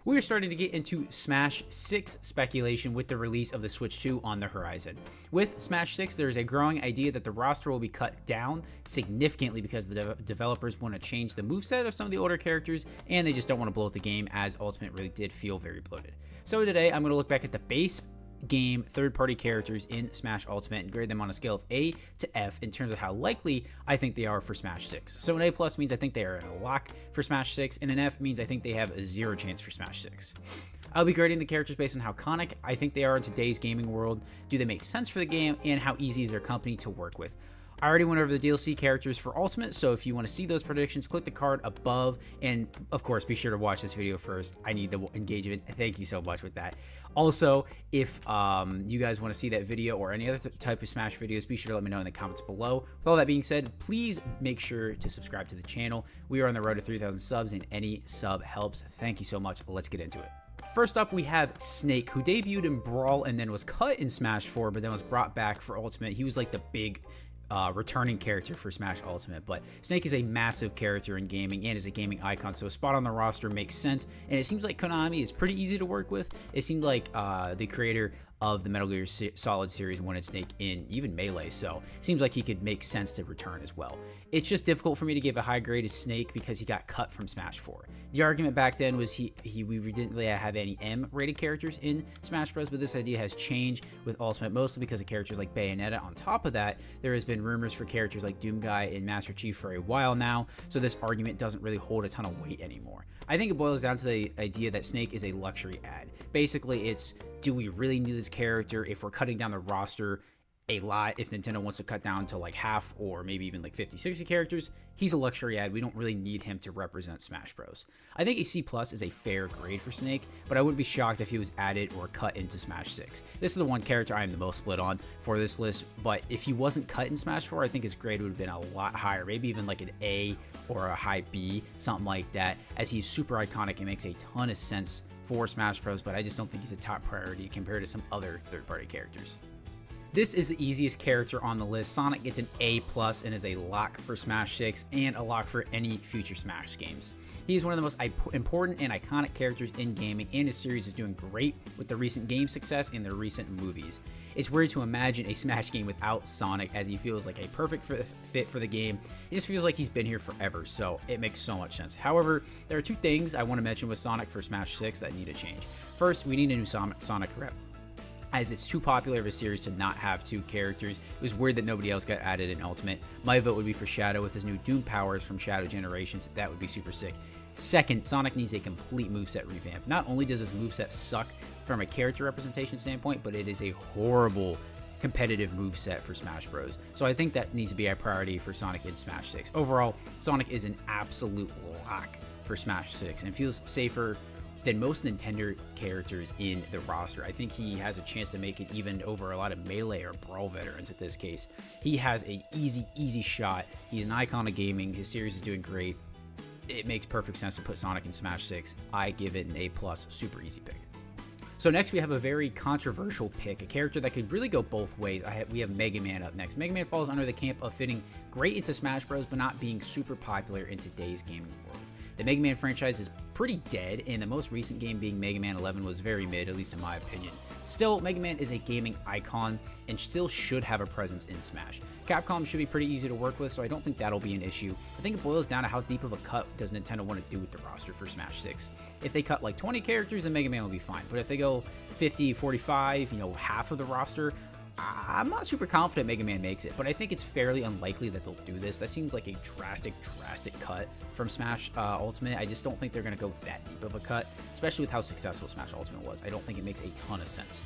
We are starting to get into Smash 6 speculation with the release of the Switch 2 on the horizon. With Smash 6, there is a growing idea that the roster will be cut down significantly because the developers want to change the moveset of some of the older characters, and they just don't want to bloat the game, as Ultimate really did feel very bloated. So today, I'm going to look back at the base game third-party characters in Smash Ultimate and grade them on a scale of A to F in terms of how likely I think they are for Smash 6. So an A plus means I think they are a lock for Smash 6, and an F means I think they have a 0 chance for Smash 6. I'll be grading the characters based on how iconic I think they are in today's gaming world, do they make sense for the game, and how easy is their company to work with. I already went over the DLC characters for Ultimate, so if you want to see those predictions, click the card above, and of course, be sure to watch this video first. I need the engagement. Thank you so much with that. Also, if you guys want to see that video or any other type of Smash videos, be sure to let me know in the comments below. With all that being said, please make sure to subscribe to the channel. We are on the road to 3,000 subs, and any sub helps. Thank you so much. Let's get into it. First up, we have Snake, who debuted in Brawl and then was cut in Smash 4, but then was brought back for Ultimate. He was like the big returning character for Smash Ultimate, but Snake is a massive character in gaming and is a gaming icon, so a spot on the roster makes sense, and it seems like Konami is pretty easy to work with. It seemed like the creator of the Metal Gear Solid series wanted Snake in even Melee, so it seems like he could make sense to return as well. It's just difficult for me to give a high grade to Snake because he got cut from Smash 4. The argument back then was we didn't really have any M-rated characters in Smash Bros, but this idea has changed with Ultimate, mostly because of characters like Bayonetta. On top of that, there has been rumors for characters like Doomguy and Master Chief for a while now, so this argument doesn't really hold a ton of weight anymore. I think it boils down to the idea that Snake is a luxury ad. Basically, it's, do we really need this character? If we're cutting down the roster a lot, if Nintendo wants to cut down to like half or maybe even like 50, 60 characters, he's a luxury ad. We don't really need him to represent Smash Bros. I think a C+ is a fair grade for Snake, but I wouldn't be shocked if he was added or cut into Smash 6. This is the one character I am the most split on for this list, but if he wasn't cut in Smash 4, I think his grade would have been a lot higher, maybe even like an A or a high B, something like that, as he's super iconic and makes a ton of sense for Smash Bros, but I just don't think he's a top priority compared to some other third-party characters. This is the easiest character on the list. Sonic gets an A+ and is a lock for Smash 6 and a lock for any future Smash games. He is one of the most important and iconic characters in gaming, and his series is doing great with the recent game success and the recent movies. It's weird to imagine a Smash game without Sonic, as he feels like a perfect fit for the game. It just feels like he's been here forever, so it makes so much sense. However, there are two things I want to mention with Sonic for Smash 6 that need to change. First, we need a new Sonic rep, as it's too popular of a series to not have two characters. It was weird that nobody else got added in Ultimate. My vote would be for Shadow with his new Doom powers from Shadow Generations. That would be super sick. Second, Sonic needs a complete moveset revamp. Not only does his moveset suck from a character representation standpoint, but it is a horrible competitive moveset for Smash Bros. So I think that needs to be a priority for Sonic in Smash 6. Overall, Sonic is an absolute lock for Smash 6 and feels safer than most Nintendo characters in the roster. I think he has a chance to make it even over a lot of Melee or Brawl veterans at this case. He has a easy shot. He's an icon of gaming. His series is doing great. It makes perfect sense to put Sonic in Smash 6. I give it an A+, super easy pick. So next we have a very controversial pick, a character that could really go both ways. We have Mega Man up next. Mega Man falls under the camp of fitting great into Smash Bros, but not being super popular in today's gaming world. The Mega Man franchise is pretty dead, and the most recent game being Mega Man 11 was very mid, at least in my opinion. Still, Mega Man is a gaming icon and still should have a presence in Smash. Capcom should be pretty easy to work with, so I don't think that'll be an issue. I think it boils down to how deep of a cut does Nintendo want to do with the roster for Smash 6. If they cut like 20 characters, then Mega Man will be fine. But if they go 50, 45, half of the roster, I'm not super confident Mega Man makes it, but I think it's fairly unlikely that they'll do this. That seems like a drastic cut from Smash Ultimate. I just don't think they're going to go that deep of a cut, especially with how successful Smash Ultimate was. I don't think it makes a ton of sense.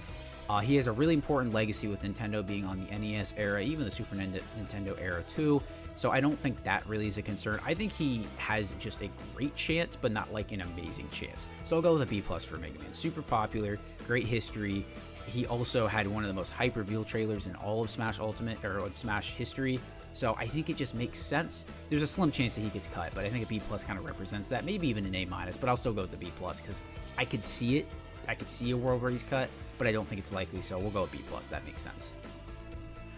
He has a really important legacy with Nintendo being on the NES era, even the Super Nintendo era too, so I don't think that really is a concern. I think he has just a great chance, but not like an amazing chance. So I'll go with a B+ for Mega Man. Super popular, great history. He also had one of the most hype reveal trailers in all of Smash Ultimate, or Smash history, so I think it just makes sense. There's a slim chance that he gets cut, but I think a B+ kind of represents that, maybe even an A-, but I'll still go with the B+, because I could see it. I could see a world where he's cut, but I don't think it's likely, so we'll go with B+. That makes sense.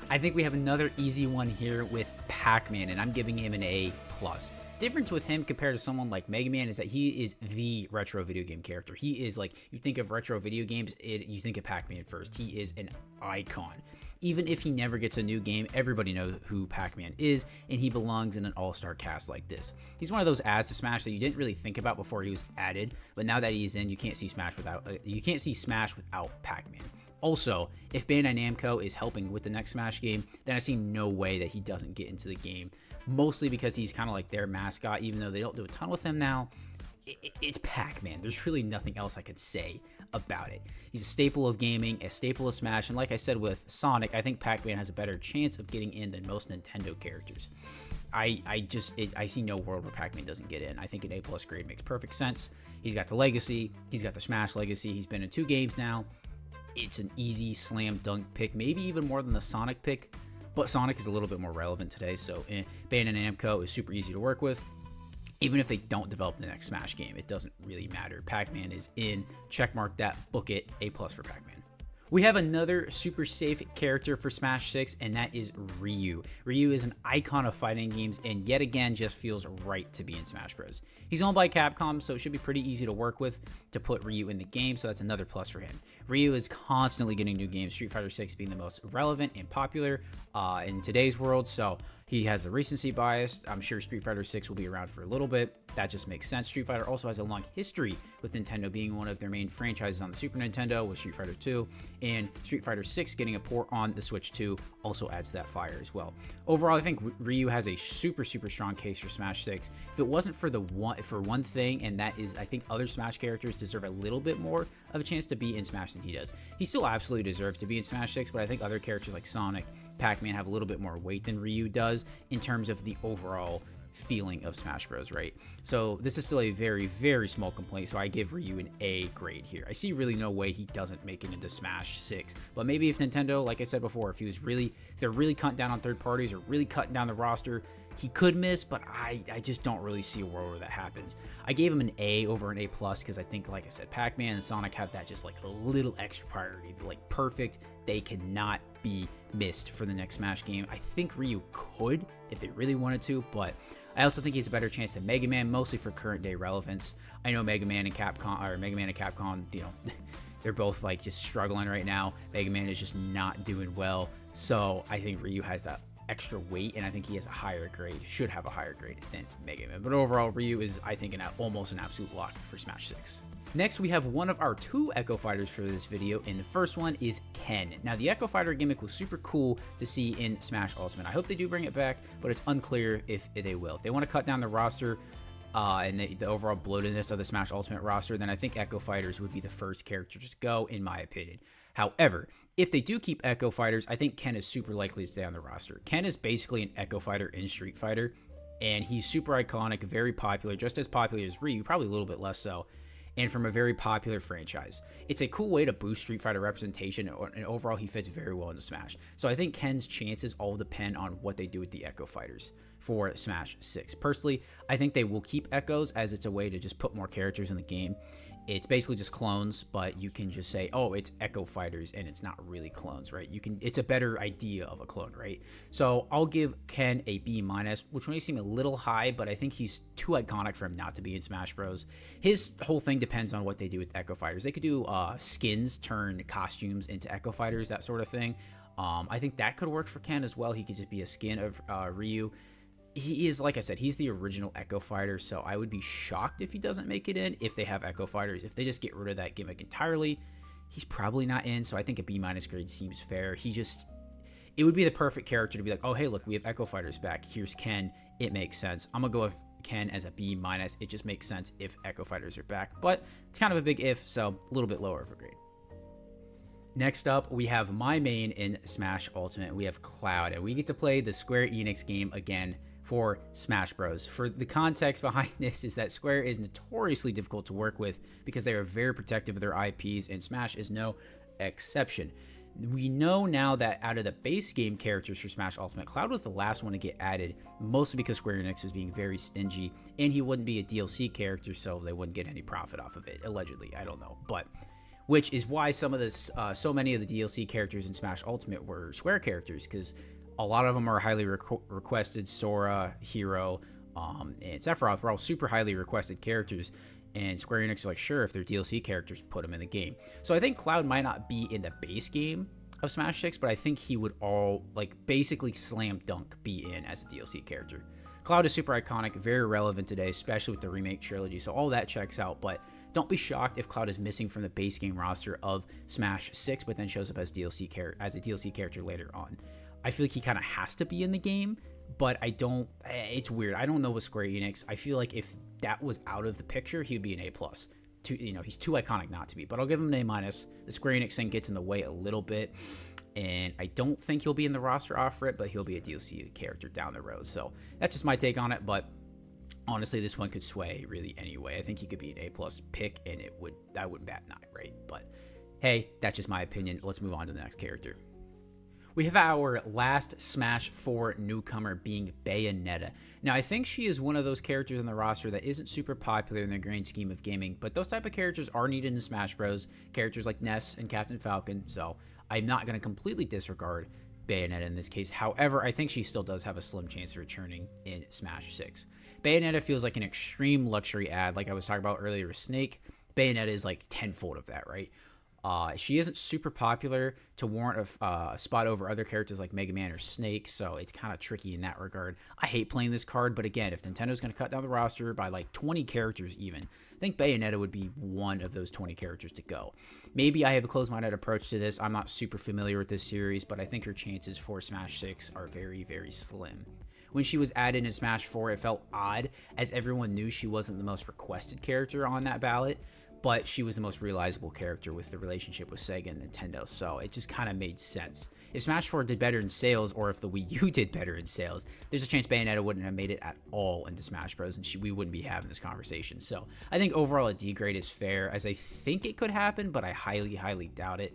I think we have another easy one here with Pac-Man, and I'm giving him an A+. difference with him compared to someone like Mega Man is that he is the retro video game character. He is like, you think of retro video games, you think of Pac-Man first. He is an icon. Even if he never gets a new game, everybody knows who Pac-Man is, and he belongs in an all-star cast like this. He's one of those adds to Smash that you didn't really think about before he was added, but now that he's in, you can't see Smash without Pac-Man. Also, if Bandai Namco is helping with the next Smash game, then I see no way that he doesn't get into the game, mostly because he's kind of like their mascot, even though they don't do a ton with him now. It's Pac-Man. There's really nothing else I could say about it. He's a staple of gaming, a staple of Smash, and like I said with Sonic, I think Pac-Man has a better chance of getting in than most Nintendo characters. I see no world where Pac-Man doesn't get in. I think an A+ grade makes perfect sense. He's got the legacy, he's got the Smash legacy, he's been in 2 games now. It's an easy slam dunk pick, maybe even more than the Sonic pick, but Sonic is a little bit more relevant today, so Bandai Namco is super easy to work with. Even if they don't develop the next Smash game, it doesn't really matter. Pac-Man is in. Checkmark that, book it, A+ for Pac-Man. We have another super safe character for Smash 6, and that is Ryu. Ryu is an icon of fighting games, and yet again just feels right to be in Smash Bros. He's owned by Capcom, so it should be pretty easy to work with to put Ryu in the game, so that's another plus for him. Ryu is constantly getting new games, Street Fighter 6 being the most relevant and popular in today's world, so he has the recency bias. I'm sure Street Fighter 6 will be around for a little bit. That just makes sense. Street Fighter also has a long history with Nintendo being one of their main franchises on the Super Nintendo with Street Fighter 2, and Street Fighter 6 getting a port on the Switch 2 also adds that fire as well. Overall, I think Ryu has a super strong case for Smash 6. If it wasn't for one thing, and that is I think other Smash characters deserve a little bit more of a chance to be in Smash than he does. He still absolutely deserves to be in Smash 6, but I think other characters like Sonic, Pac-Man have a little bit more weight than Ryu does in terms of the overall feeling of Smash Bros, right? So this is still a very small complaint, so I give Ryu an A grade here. I see really no way he doesn't make it into Smash 6, but maybe if Nintendo, like I said before, if they're really cutting down on third parties or really cutting down the roster, he could miss, but I just don't really see a world where that happens. I gave him an A over an A+ because I think, like I said, Pac-Man and Sonic have that just like a little extra priority. They're like perfect. They cannot be missed for the next Smash game. I think Ryu could if they really wanted to, but I also think he's a better chance than Mega Man, mostly for current day relevance. I know Mega Man and Capcom, you know, they're both like just struggling right now. Mega Man is just not doing well, so I think Ryu has that extra weight, and I think he has a higher grade, should have a higher grade than Mega Man. But overall, Ryu is, I think, almost an absolute lock for Smash 6. Next, we have one of our 2 Echo Fighters for this video, and the first one is Ken. Now, the Echo Fighter gimmick was super cool to see in Smash Ultimate. I hope they do bring it back, but it's unclear if they will. If they want to cut down the roster and the overall bloatedness of the Smash Ultimate roster, then I think Echo Fighters would be the first character to go, in my opinion. However, if they do keep Echo Fighters, I think Ken is super likely to stay on the roster. Ken is basically an Echo Fighter in Street Fighter, and he's super iconic, very popular, just as popular as Ryu, probably a little bit less so, and from a very popular franchise. It's a cool way to boost Street Fighter representation, and overall he fits very well into Smash. So I think Ken's chances all depend on what they do with the Echo Fighters for Smash 6. Personally, I think they will keep Echoes as it's a way to just put more characters in the game. It's basically just clones, but you can just say, oh, it's Echo Fighters, and it's not really clones, right? It's a better idea of a clone, right? So I'll give Ken a B-, which may seem a little high, but I think he's too iconic for him not to be in Smash Bros. His whole thing depends on what they do with Echo Fighters. They could do skins, turn costumes into Echo Fighters, that sort of thing. I think that could work for Ken as well. He could just be a skin of Ryu. He is, like I said, he's the original Echo Fighter, so I would be shocked if he doesn't make it in if they have Echo Fighters. If they just get rid of that gimmick entirely, he's probably not in, so I think a B- grade seems fair. It would be the perfect character to be like, oh, hey, look, we have Echo Fighters back. Here's Ken. It makes sense. I'm going to go with Ken as a B-. It just makes sense if Echo Fighters are back, but it's kind of a big if, so a little bit lower of a grade. Next up, we have my main in Smash Ultimate. We have Cloud, and we get to play the Square Enix game again for Smash Bros. For the context behind this is that Square is notoriously difficult to work with because they are very protective of their IPs, and Smash is no exception. We know now that out of the base game characters for Smash Ultimate, Cloud was the last one to get added, mostly because Square Enix was being very stingy, and he wouldn't be a DLC character, so they wouldn't get any profit off of it, allegedly. I don't know, but which is why so many of the DLC characters in Smash Ultimate were Square characters, because a lot of them are highly requested. Sora, Hero, and Sephiroth were all super highly requested characters. And Square Enix is like, sure, if they're DLC characters, put them in the game. So I think Cloud might not be in the base game of Smash 6, but I think he would all, like, basically slam dunk be in as a DLC character. Cloud is super iconic, very relevant today, especially with the remake trilogy, so all that checks out, but don't be shocked if Cloud is missing from the base game roster of Smash 6, but then shows up as a DLC character later on. I feel like he kind of has to be in the game, but it's weird. I don't know with Square Enix. I feel like if that was out of the picture, he would be an A+. He's too iconic not to be, but I'll give him an A-. The Square Enix thing gets in the way a little bit, and I don't think he'll be in the roster off for it, but he'll be a DLC character down the road. So that's just my take on it, but honestly, this one could sway really anyway. I think he could be an A+ pick, and I wouldn't bat an eye, right? But hey, that's just my opinion. Let's move on to the next character. We have our last Smash 4 newcomer being Bayonetta. Now, I think she is one of those characters on the roster that isn't super popular in the grand scheme of gaming, but those type of characters are needed in Smash Bros. Characters like Ness and Captain Falcon, so I'm not going to completely disregard Bayonetta in this case. However, I think she still does have a slim chance of returning in Smash 6. Bayonetta feels like an extreme luxury ad, like I was talking about earlier with Snake. Bayonetta is like tenfold of that, right? She isn't super popular to warrant a spot over other characters like Mega Man or Snake, so it's kind of tricky in that regard. I hate playing this card, but again, if Nintendo's going to cut down the roster by like 20 characters even, I think Bayonetta would be one of those 20 characters to go. Maybe I have a closed-minded approach to this. I'm not super familiar with this series, but I think her chances for Smash 6 are very, very slim. When she was added in Smash 4, it felt odd, as everyone knew she wasn't the most requested character on that ballot, but she was the most realizable character with the relationship with Sega and Nintendo, so it just kind of made sense. If Smash 4 did better in sales, or if the Wii U did better in sales, there's a chance Bayonetta wouldn't have made it at all into Smash Bros, and we wouldn't be having this conversation. So I think overall a D grade is fair, as I think it could happen, but I highly, highly doubt it.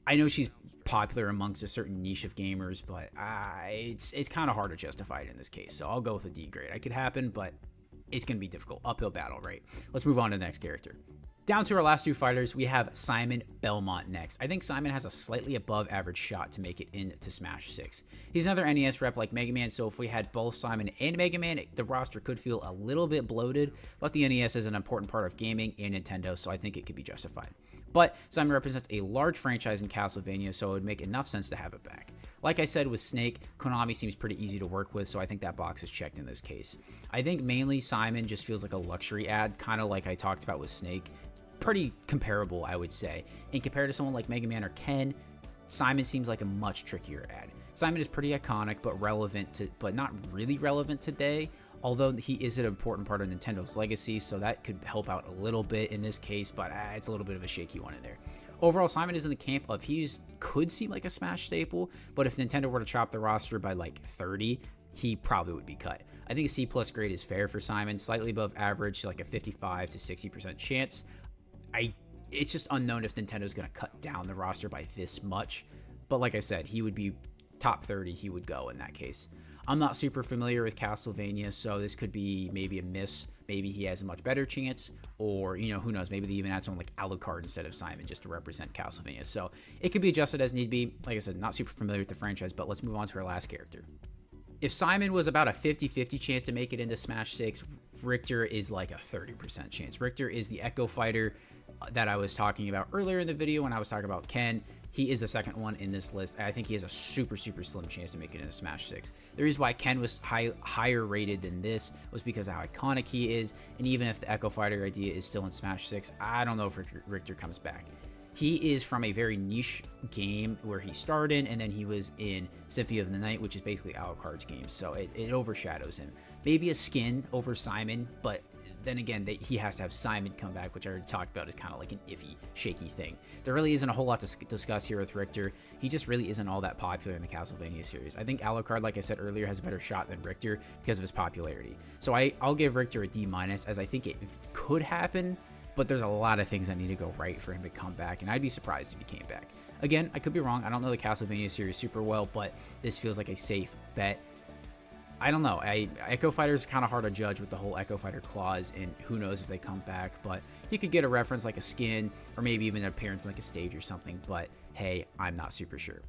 I know she's popular amongst a certain niche of gamers, but it's kind of hard to justify it in this case, so I'll go with a D grade. It could happen, but it's going to be difficult. Uphill battle, right? Let's move on to the next character. Down to our last two fighters, we have Simon Belmont next. I think Simon has a slightly above average shot to make it into Smash 6. He's another NES rep like Mega Man, so if we had both Simon and Mega Man, the roster could feel a little bit bloated, but the NES is an important part of gaming and Nintendo, so I think it could be justified. But Simon represents a large franchise in Castlevania, so it would make enough sense to have it back. Like I said with Snake, Konami seems pretty easy to work with, so I think that box is checked in this case. I think mainly Simon just feels like a luxury ad, kind of like I talked about with Snake. Pretty comparable, I would say. And compared to someone like Mega Man or Ken, Simon seems like a much trickier ad. Simon is pretty iconic, but not really relevant today, although he is an important part of Nintendo's legacy, so that could help out a little bit in this case, but it's a little bit of a shaky one in there. Overall, Simon is in the camp of could seem like a Smash staple, but if Nintendo were to chop the roster by like 30, he probably would be cut. I think a C+ grade is fair for Simon, slightly above average, so like a 55 to 60% chance. It's just unknown if Nintendo's going to cut down the roster by this much. But like I said, he would be top 30. He would go in that case. I'm not super familiar with Castlevania, so this could be maybe a miss. Maybe he has a much better chance, or, who knows, maybe they even add someone like Alucard instead of Simon just to represent Castlevania. So it could be adjusted as need be. Like I said, not super familiar with the franchise, but let's move on to our last character. If Simon was about a 50-50 chance to make it into Smash 6, Richter is like a 30% chance. Richter is the Echo Fighter that I was talking about earlier in the video when I was talking about Ken. He is the second one in this list. I think he has a super, super slim chance to make it into Smash 6. The reason why Ken was higher rated than this was because of how iconic he is, and even if the Echo Fighter idea is still in Smash 6, I don't know if Richter comes back. He is from a very niche game where he started, and then he was in Symphony of the Night, which is basically Alucard's game, so it overshadows him. Maybe a skin over Simon, but then again, he has to have Simon come back, which I already talked about is kind of like an iffy, shaky thing. There really isn't a whole lot to discuss here with Richter. He just really isn't all that popular in the Castlevania series. I think Alucard, like I said earlier, has a better shot than Richter because of his popularity. So I'll give Richter a D-, as I think it could happen, but there's a lot of things that need to go right for him to come back, and I'd be surprised if he came back. Again, I could be wrong. I don't know the Castlevania series super well, but this feels like a safe bet. I don't know. Echo Fighter is kind of hard to judge with the whole Echo Fighter clause, and who knows if they come back, but he could get a reference like a skin, or maybe even an appearance like a stage or something, but hey, I'm not super sure.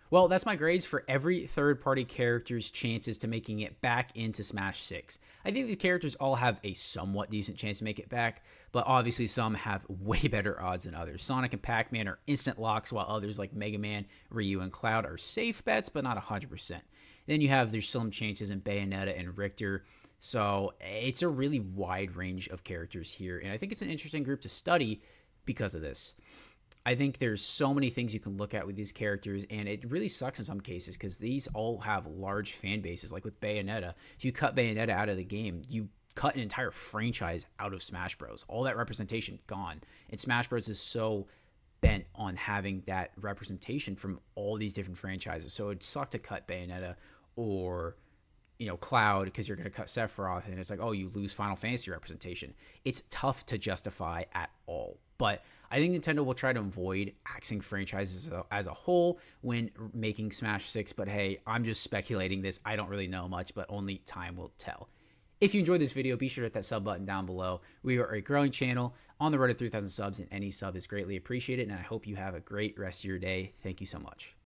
Well, that's my grades for every third-party character's chances to making it back into Smash 6. I think these characters all have a somewhat decent chance to make it back, but obviously some have way better odds than others. Sonic and Pac-Man are instant locks, while others like Mega Man, Ryu, and Cloud are safe bets, but not 100%. Then you have there's slim chances in Bayonetta and Richter, so it's a really wide range of characters here, and I think it's an interesting group to study because of this. I think there's so many things you can look at with these characters, and it really sucks in some cases because these all have large fan bases. Like with Bayonetta, if you cut Bayonetta out of the game, you cut an entire franchise out of Smash Bros. All that representation gone, and Smash Bros is so bent on having that representation from all these different franchises. So it'd suck to cut Bayonetta or Cloud because you're going to cut Sephiroth, and it's like, oh, you lose Final Fantasy representation. It's tough to justify at all. But I think Nintendo will try to avoid axing franchises as a whole when making Smash 6. But hey, I'm just speculating this. I don't really know much, but only time will tell. If you enjoyed this video, be sure to hit that sub button down below. We are a growing channel on the road to 3,000 subs, and any sub is greatly appreciated. And I hope you have a great rest of your day. Thank you so much.